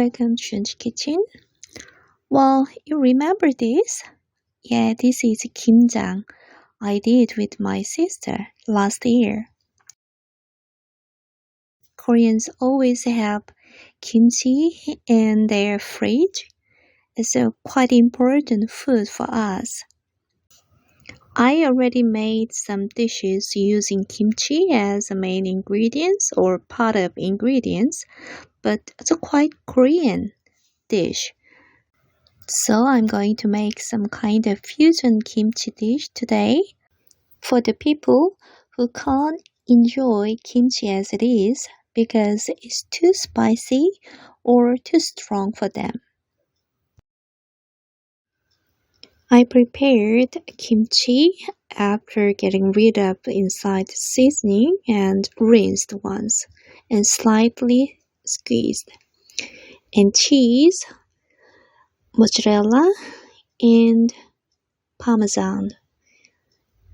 welcome to Shun's Kitchen. Well, you remember this? Yeah, this is kimjang I did with my sister last year. Koreans always have kimchi in their fridge. It's a quite important food for us. I already made some dishes using kimchi as a main ingredients or part of ingredients, but it's a quite Korean dish. So I'm going to make some kind of fusion kimchi dish today. For the people who can't enjoy kimchi as it is because it's too spicy or too strong for them. I prepared kimchi after getting rid of the inside seasoning and rinsed once and slightly squeezed. And cheese, mozzarella, and parmesan.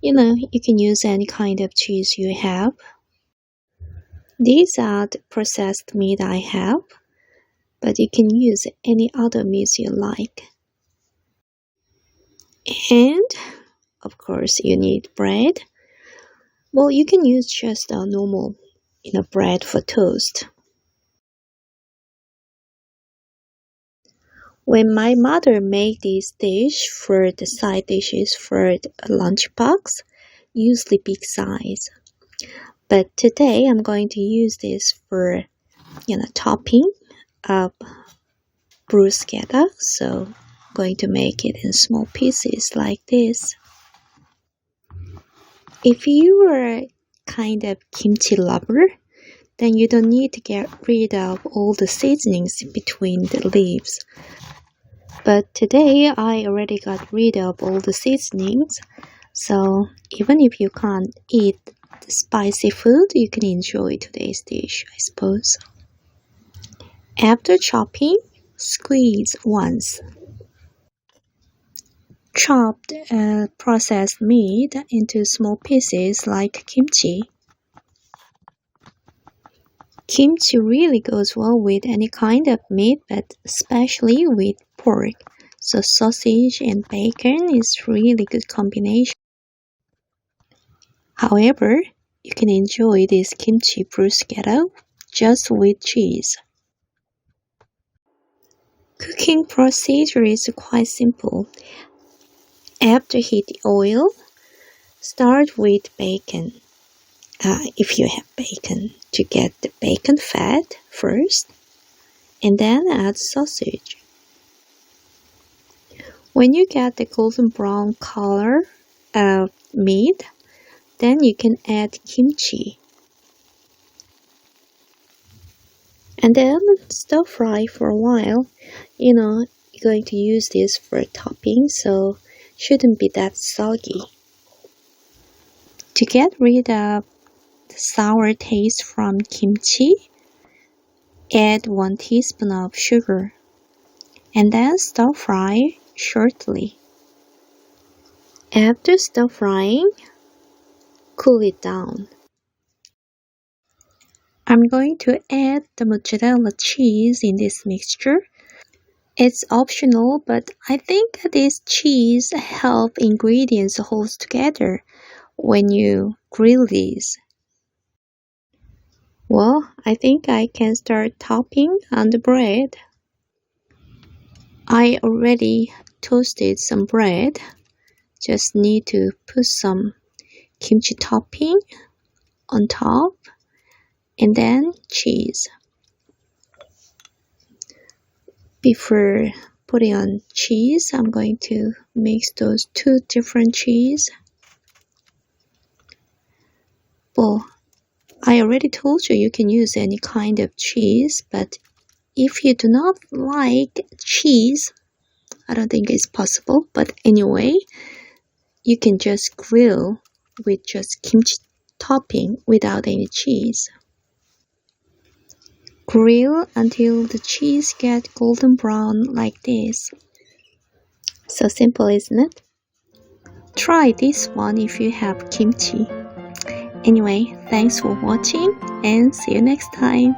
You can use any kind of cheese you have. These are the processed meat I have, but you can use any other meat you like. And, of course, you need bread. Well, you can use just a normal, bread for toast. When my mother made this dish for the side dishes for the lunchbox, usually big size. But today I'm going to use this for, topping of bruschetta. So I'm going to make it in small pieces like this. If you are a kind of kimchi lover, then you don't need to get rid of all the seasonings between the leaves. But today I already got rid of all the seasonings, so even if you can't eat the spicy food, you can enjoy today's dish, I suppose. After chopping, squeeze once. Chopped processed meat into small pieces like kimchi. Kimchi really goes well with any kind of meat, but especially with pork. So sausage and bacon is really good combination. However, you can enjoy this kimchi bruschetta just with cheese. Cooking procedure is quite simple. After heat the oil, start with bacon. If you have bacon, to get the bacon fat first, and then add sausage. When you get the golden brown color of meat, then you can add kimchi. And then stir fry for a while. You're going to use this for topping, so shouldn't be that soggy. To get rid of the sour taste from kimchi, add 1 teaspoon of sugar and then stir fry shortly. After stir frying, cool it down. I'm going to add the mozzarella cheese in this mixture. It's optional, but I think this cheese helps ingredients hold together when you grill these. Well, I think I can start topping on the bread. I already toasted some bread. Just need to put some kimchi topping on top and then cheese. Before putting on cheese, I'm going to mix those 2 different cheese. Well, I already told you can use any kind of cheese, but if you do not like cheese, I don't think it's possible. But anyway, you can just grill with just kimchi topping without any cheese. Grill until the cheese gets golden brown like this. So simple, isn't it? Try this one if you have kimchi. Anyway, thanks for watching and see you next time.